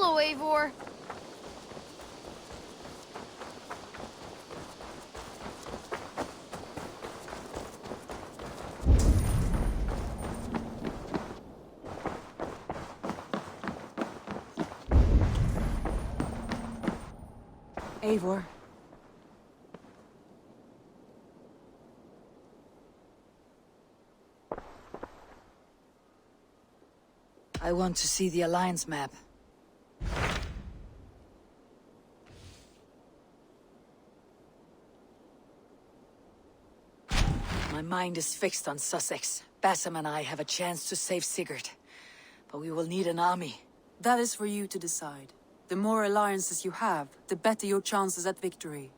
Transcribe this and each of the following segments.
Follow, Eivor. Eivor. I want to see the Alliance map. My mind is fixed on Suthsexe. Basim and I have a chance to save Sigurd. But we will need an army. That is for you to decide. The more alliances you have, the better your chances at victory.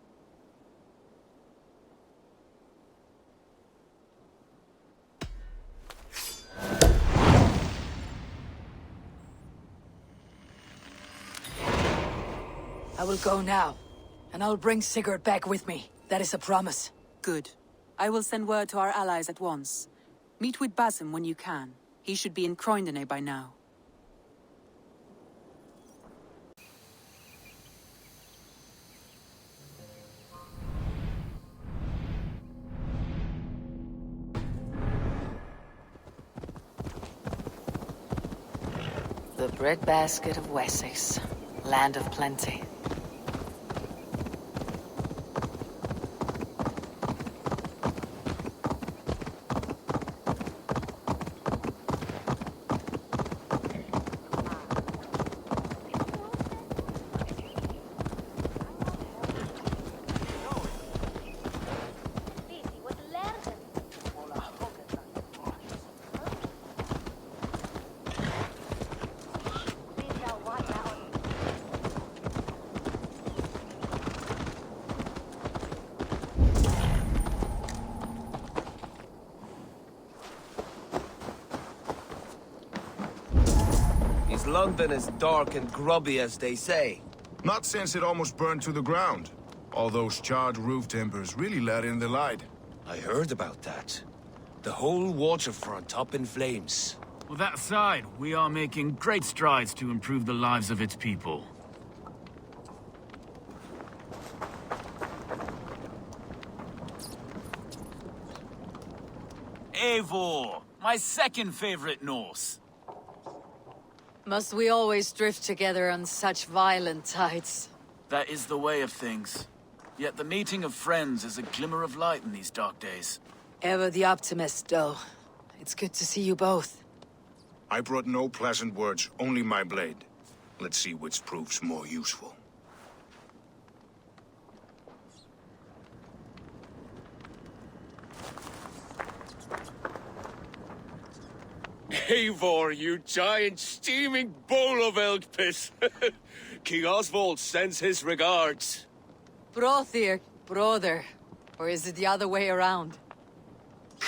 I will go now, and I'll bring Sigurd back with me. That is a promise. Good. I will send word to our allies at once. Meet with Basim when you can. He should be in Croydon by now. The breadbasket of Wessex, land of plenty. Is London as dark and grubby as they say? Not since it almost burned to the ground. All those charred roof timbers really let in the light. I heard about that. The whole waterfront up in flames. Well, that aside, we are making great strides to improve the lives of its people. Eivor, my second favorite Norse. Must we always drift together on such violent tides? That is the way of things. Yet the meeting of friends is a glimmer of light in these dark days. Ever the optimist, though. It's good to see you both. I brought no pleasant words, only my blade. Let's see which proves more useful. Eivor, you giant steaming bowl of elk piss! King Oswald sends his regards. Brothir, brother. Or is it the other way around?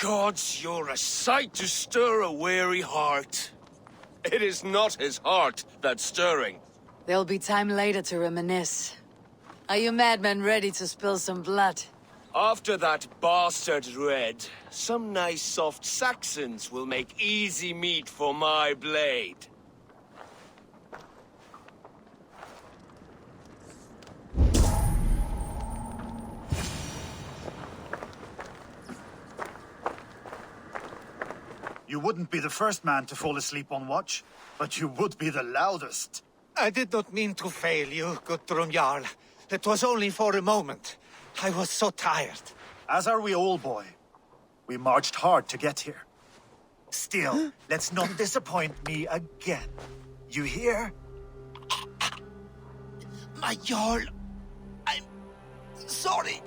Gods, you're a sight to stir a weary heart. It is not his heart that's stirring. There'll be time later to reminisce. Are you madmen ready to spill some blood? After that bastard Red, some nice soft Saxons will make easy meat for my blade. You wouldn't be the first man to fall asleep on watch, but you would be the loudest. I did not mean to fail you, Guthrum Jarl. It was only for a moment. I was so tired. As are we all, boy. We marched hard to get here. Still, let's not disappoint me again. You hear? My Jarl, I'm sorry.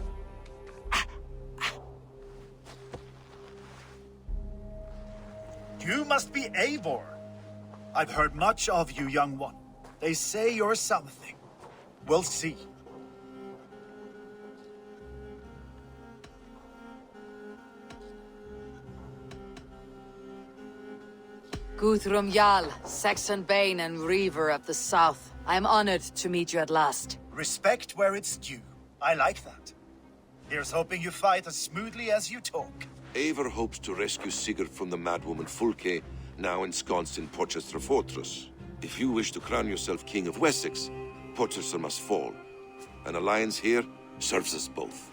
You must be Eivor. I've heard much of you, young one. They say you're something. We'll see. Guthrum Jarl, Saxon Bane and Reaver of the South. I'm honored to meet you at last. Respect where it's due. I like that. Here's hoping you fight as smoothly as you talk. Eivor hopes to rescue Sigurd from the madwoman Fulke, now ensconced in Portcestre fortress. If you wish to crown yourself King of Wessex, Portcestre must fall. An alliance here serves us both.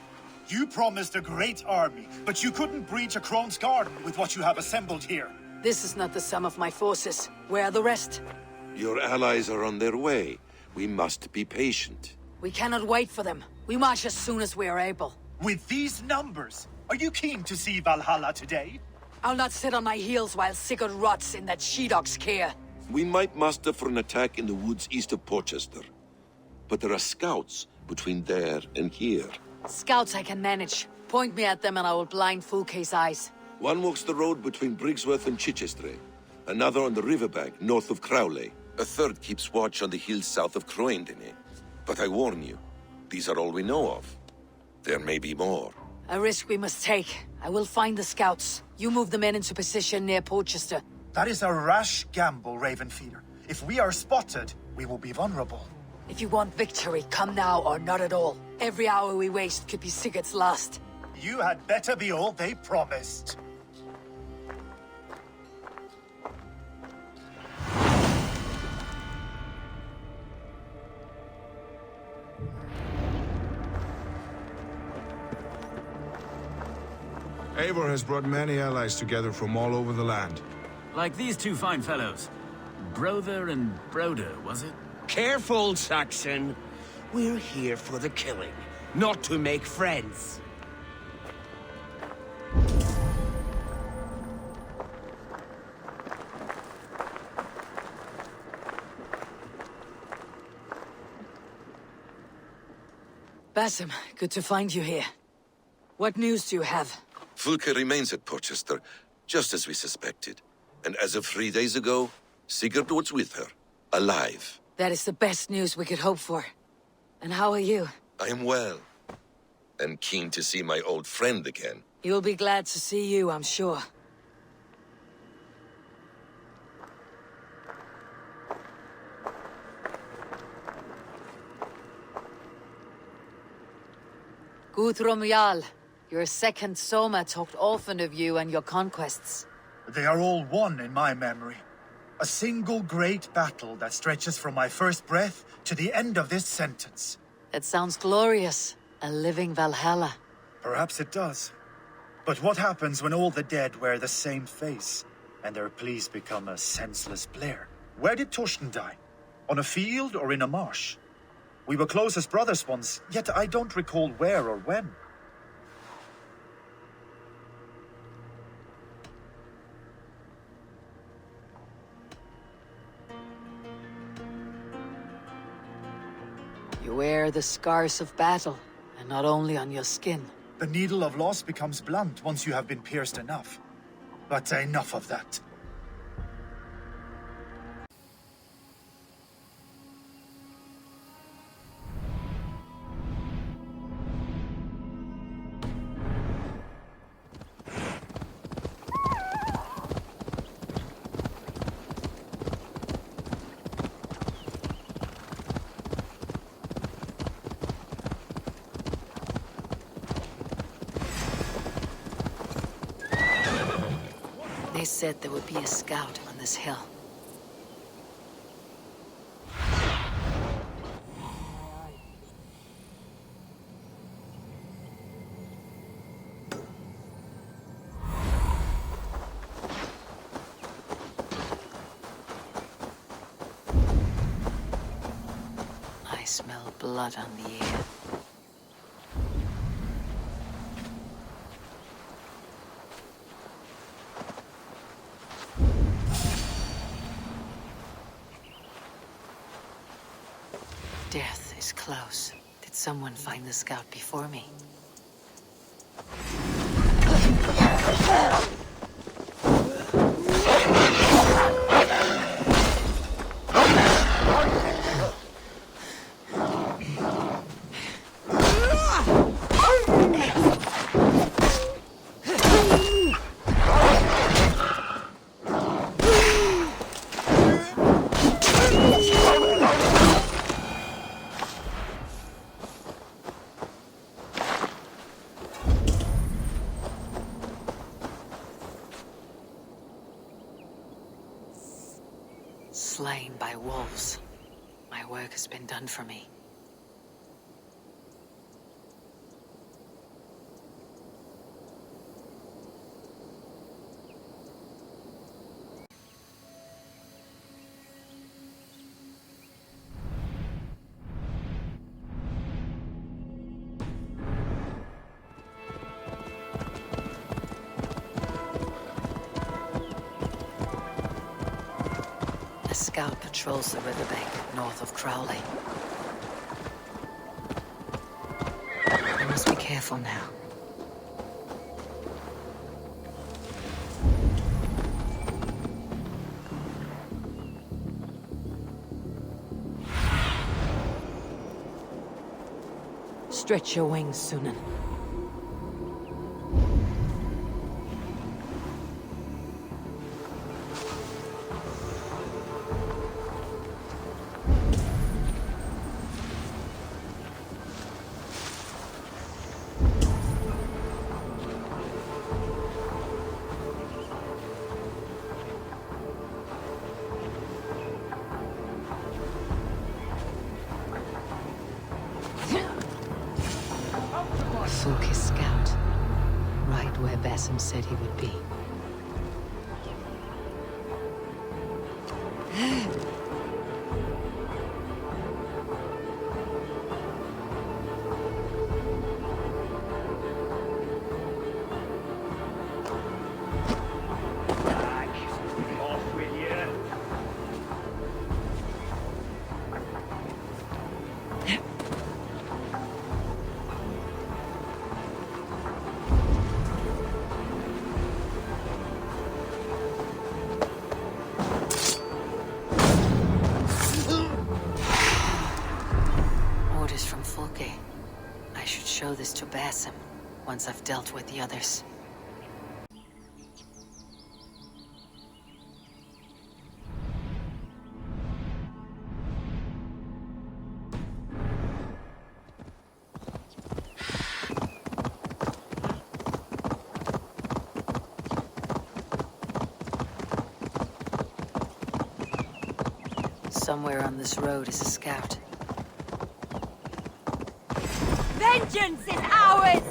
You promised a great army, but you couldn't breach a Crone's garden with what you have assembled here. This is not the sum of my forces. Where are the rest? Your allies are on their way. We must be patient. We cannot wait for them. We march as soon as we are able. With these numbers, are you keen to see Valhalla today? I'll not sit on my heels while Sigurd rots in that she-dog's care. We might muster for an attack in the woods east of Portcestre. But there are scouts between there and here. Scouts I can manage. Point me at them and I will blind Fulke's eyes. One walks the road between Briggsworth and Chichestre. Another on the riverbank north of Crowley. A third keeps watch on the hills south of Croendene. But I warn you, these are all we know of. There may be more. A risk we must take. I will find the scouts. You move the men into position near Portcestre. That is a rash gamble, Ravenfeeder. If we are spotted, we will be vulnerable. If you want victory, come now or not at all. Every hour we waste could be Sigurd's last. You had better be all they promised. Eivor has brought many allies together from all over the land. Like these two fine fellows. Brother and Broder, was it? Careful, Saxon. We're here for the killing, not to make friends. Basim, good to find you here. What news do you have? Fulke remains at Portcestre, just as we suspected. And as of 3 days ago, Sigurd was with her, alive. That is the best news we could hope for. And how are you? I am well, and keen to see my old friend again. You'll be glad to see you, I'm sure. Guthrum Jarl, your second Soma talked often of you and your conquests. They are all one in my memory. A single great battle that stretches from my first breath to the end of this sentence. That sounds glorious. A living Valhalla. Perhaps it does. But what happens when all the dead wear the same face, and their pleas become a senseless blare? Where did Torsten die? On a field or in a marsh? We were close as brothers once, yet I don't recall where or when. You wear the scars of battle, and not only on your skin. The needle of loss becomes blunt once you have been pierced enough. But enough of that. They said there would be a scout on this hill. I smell blood on the air. Death is close. Did someone find the scout before me? slain by wolves. My work has been done for me. A scout patrols the riverbank north of Crowley. I must be careful now. Stretch your wings, Sunan. Focus scout. Right where Basim said he would be. Off with you. Orders from Fulke. I should show this to Basim once I've dealt with the others. Somewhere on this road is a scout. Vengeance is ours!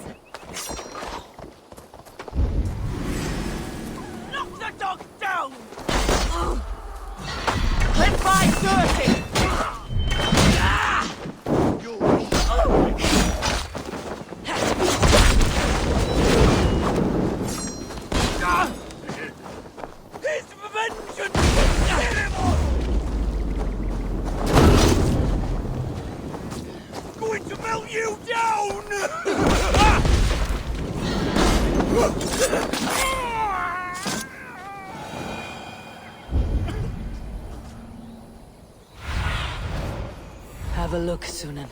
Knock the dog down! Let's fight dirty! His vengeance! Going to melt you down! Have a look, Sunan.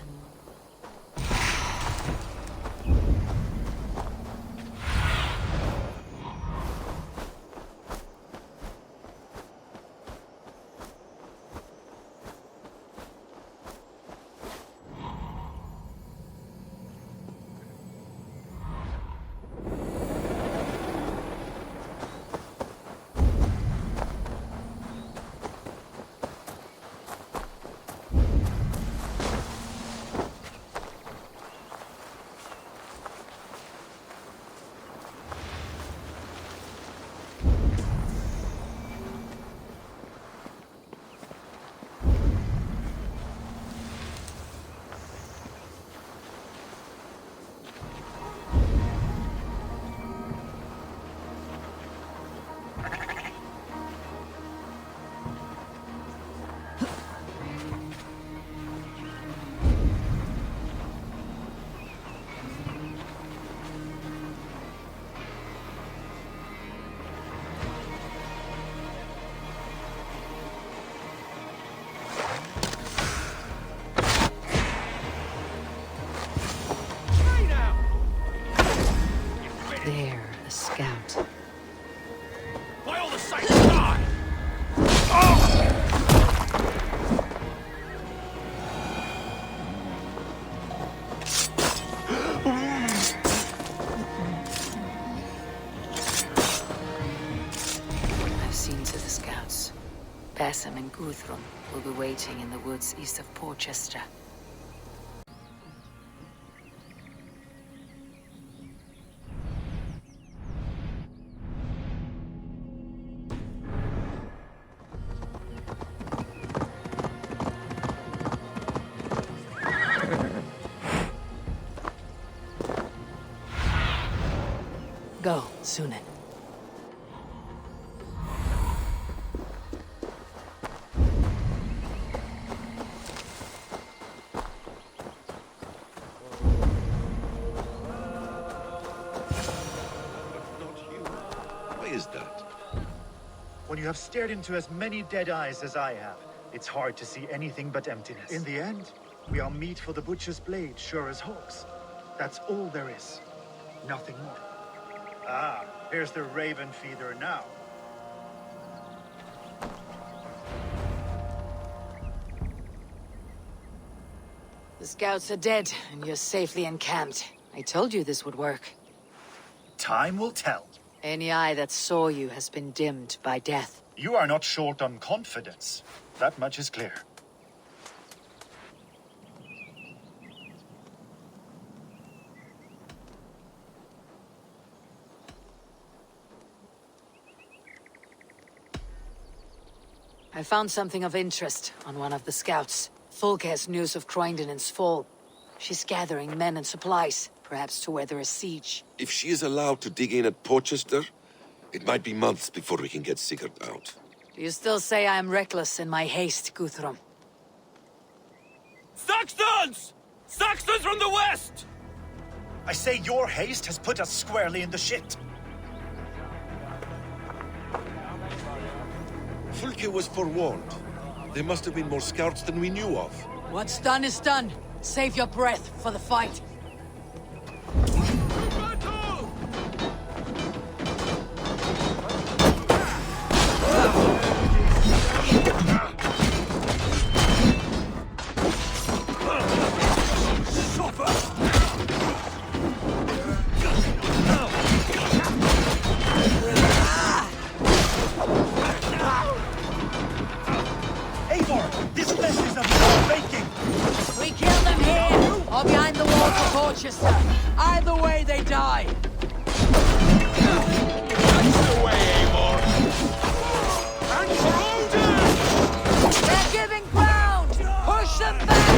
Guthrum will be waiting in the woods east of Portcestre. Go, Sunan. Why is that? When you have stared into as many dead eyes as I have, it's hard to see anything but emptiness. In the end, we are meat for the butcher's blade, sure as hawks. That's all there is. Nothing more. Ah, here's the raven feeder now. The scouts are dead, and you're safely encamped. I told you this would work. Time will tell. Any eye that saw you has been dimmed by death. You are not short on confidence. That much is clear. I found something of interest on one of the scouts. Fulke has news of Croydon's fall. She's gathering men and supplies, perhaps to weather a siege. If she is allowed to dig in at Portcestre, it might be months before we can get Sigurd out. Do you still say I am reckless in my haste, Guthrum? Saxons! Saxons from the west! I say your haste has put us squarely in the shit. Fulke was forewarned. There must have been more scouts than we knew of. What's done is done. Save your breath for the fight. Eivor, this place is of your making! We kill them here, or behind the walls of Portcestre. Either way, they die. That's the way, Eivor! And for Odin! They're giving ground! Push them back!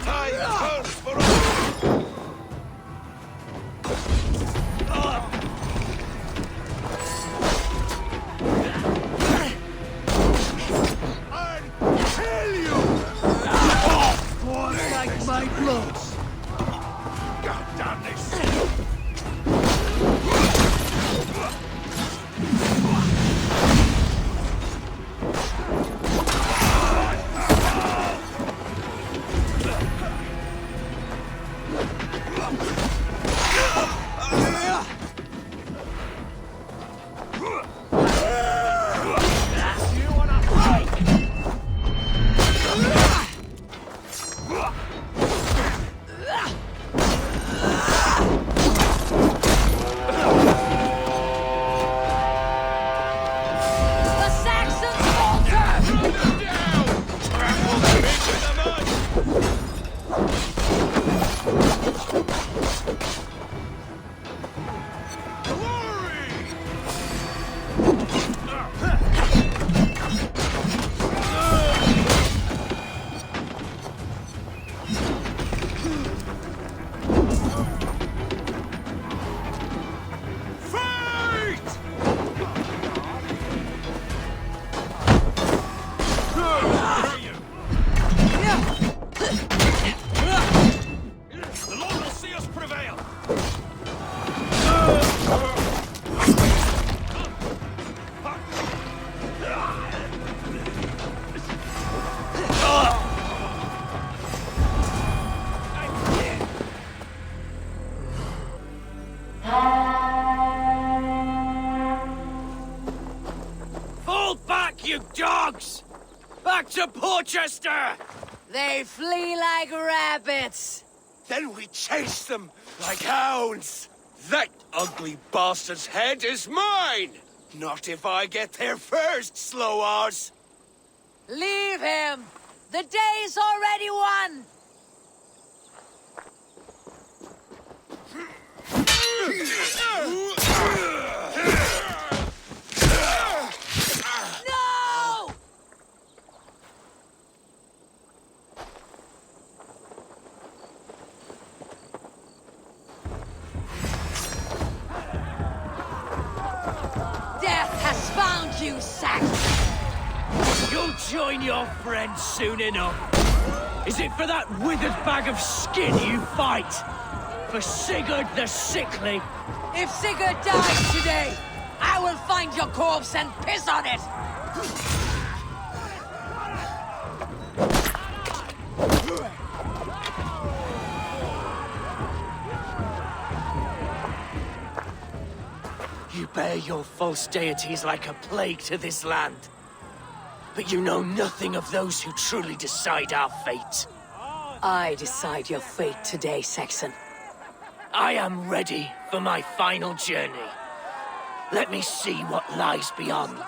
Time turns for Odin! I'll kill you! More like my blows. God damn this! You wanna fight? The Saxons falter! Down! Trample them into the mud! Glory! Fight! The Lord will see us prevail! Fall back, you dogs! Back to Portcestre! They flee like rabbits. Then we chase them like hounds! That ugly bastard's head is mine! Not if I get there first, Slow-Oz! Leave him! The day's already won! No! Death has found you, Suthsexe! You'll join your friends soon enough. Is it for that withered bag of skin you fight? For Sigurd the Sickly? If Sigurd dies today, I will find your corpse and piss on it! You bear your false deities like a plague to this land. But you know nothing of those who truly decide our fate. I decide your fate today, Saxon. I am ready for my final journey. Let me see what lies beyond.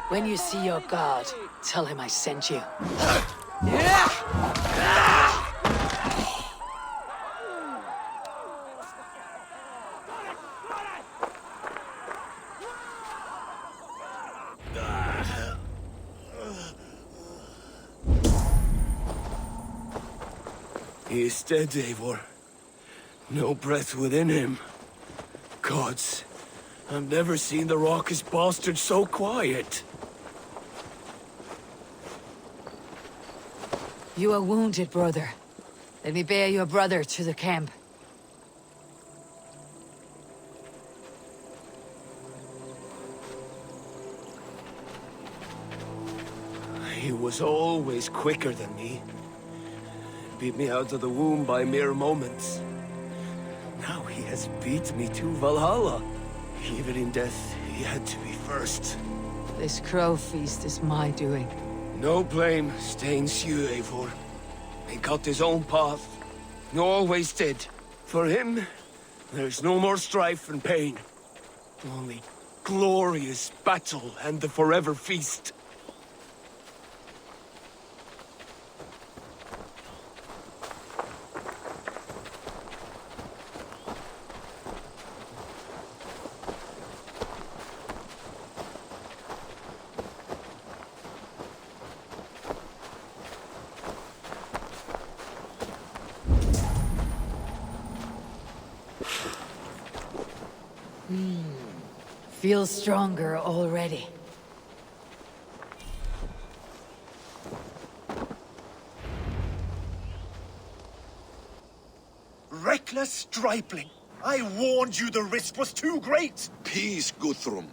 When you see your god, tell him I sent you. He is dead, Eivor. No breath within him. Gods, I've never seen the raucous bastard so quiet. You are wounded, brother. Let me bear your brother to the camp. He was always quicker than me. Beat me out of the womb by mere moments. Now he has beat me to Valhalla. Even in death, he had to be first. This crow feast is my doing. No blame stains you, Eivor. He got his own path. He always did. For him, there's no more strife and pain. Only glorious battle and the forever feast. Feel stronger already. Reckless stripling! I warned you the risk was too great! Peace, Guthrum.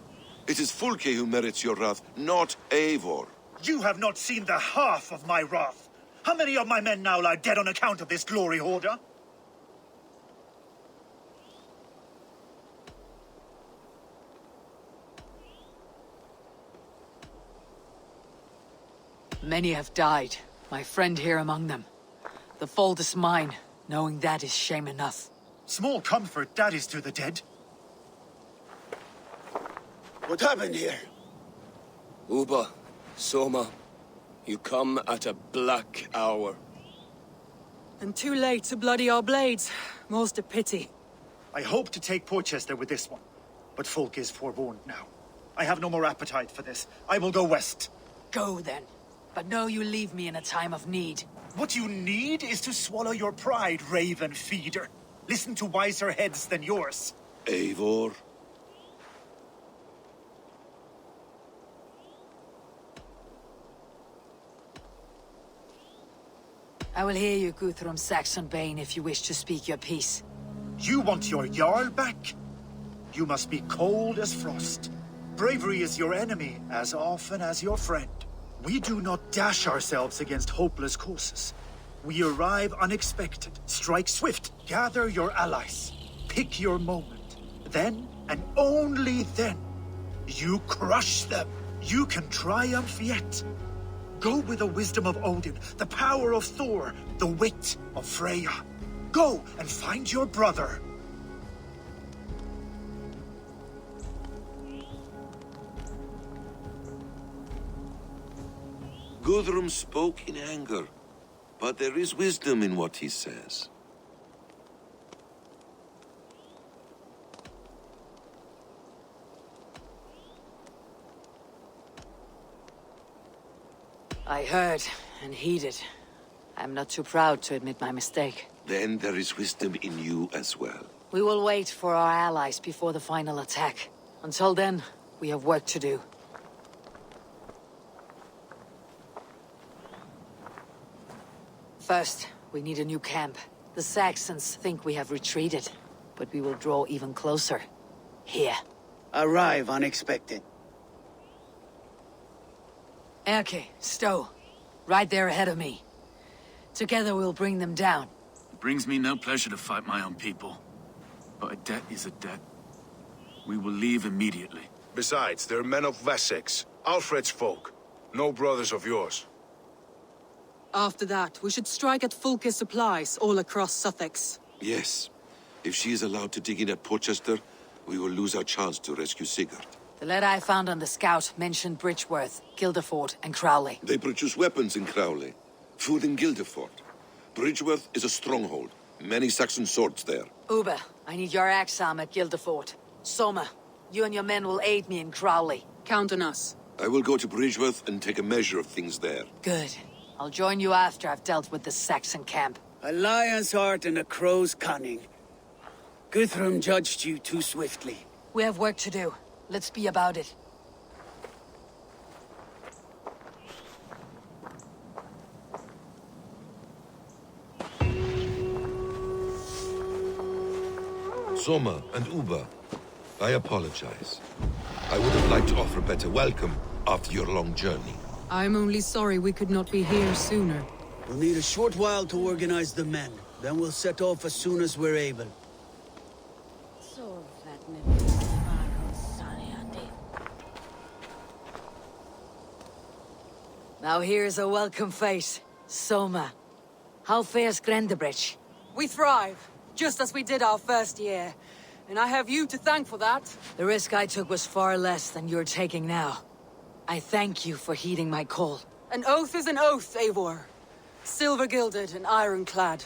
It is Fulke who merits your wrath, not Eivor. You have not seen the half of my wrath. How many of my men now lie dead on account of this glory hoarder? Many have died, my friend here among them. The fault is mine, knowing that is shame enough. Small comfort that is to the dead. What happened here? Uba, Soma, you come at a black hour. And too late to bloody our blades. Most a pity. I hope to take Portcestre with this one, but folk is forewarned now. I have no more appetite for this. I will go west. Go then. But know you leave me in a time of need. What you need is to swallow your pride, raven feeder. Listen to wiser heads than yours. Eivor? I will hear you, Guthrum Saxon-Bane, if you wish to speak your piece. You want your Jarl back? You must be cold as frost. Bravery is your enemy as often as your friend. We do not dash ourselves against hopeless courses. We arrive unexpected, strike swift, gather your allies, pick your moment. Then, and only then, you crush them. You can triumph yet. Go with the wisdom of Odin, the power of Thor, the wit of Freya. Go and find your brother. Guthrum spoke in anger, but there is wisdom in what he says. I heard and heeded. I'm not too proud to admit my mistake. Then there is wisdom in you as well. We will wait for our allies before the final attack. Until then, we have work to do. First, we need a new camp. The Saxons think we have retreated, but we will draw even closer. Here. Arrive unexpected. Erke, Stowe. Right there ahead of me. Together we'll bring them down. It brings me no pleasure to fight my own people. But a debt is a debt. We will leave immediately. Besides, they're men of Wessex, Alfred's folk. No brothers of yours. After that, we should strike at Fulke's supplies all across Suthsexe. Yes. If she is allowed to dig in at Portcestre, we will lose our chance to rescue Sigurd. The letter I found on the scout mentioned Bridgeworth, Guildeford, and Crowley. They produce weapons in Crowley, food in Guildeford. Bridgeworth is a stronghold. Many Saxon swords there. Uber, I need your axe arm at Guildeford. Soma, you and your men will aid me in Crowley. Count on us. I will go to Bridgeworth and take a measure of things there. Good. I'll join you after I've dealt with the Saxon camp. A lion's heart and a crow's cunning. Guthrum judged you too swiftly. We have work to do. Let's be about it. Soma and Uber, I apologize. I would have liked to offer a better welcome after your long journey. I'm only sorry we could not be here sooner. We'll need a short while to organize the men. Then we'll set off as soon as we're able. Now here's a welcome face. Soma. How fares Grendebridge? We thrive, just as we did our first year. And I have you to thank for that. The risk I took was far less than you're taking now. I thank you for heeding my call. An oath is an oath, Eivor. Silver-gilded and ironclad.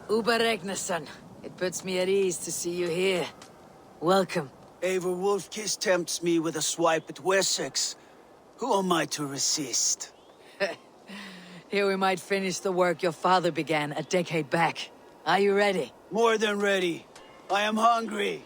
Uber Regnesson. It puts me at ease to see you here. Welcome. Eivor Wolfkiss tempts me with a swipe at Wessex. Who am I to resist? Here we might finish the work your father began a decade back. Are you ready? More than ready. I am hungry.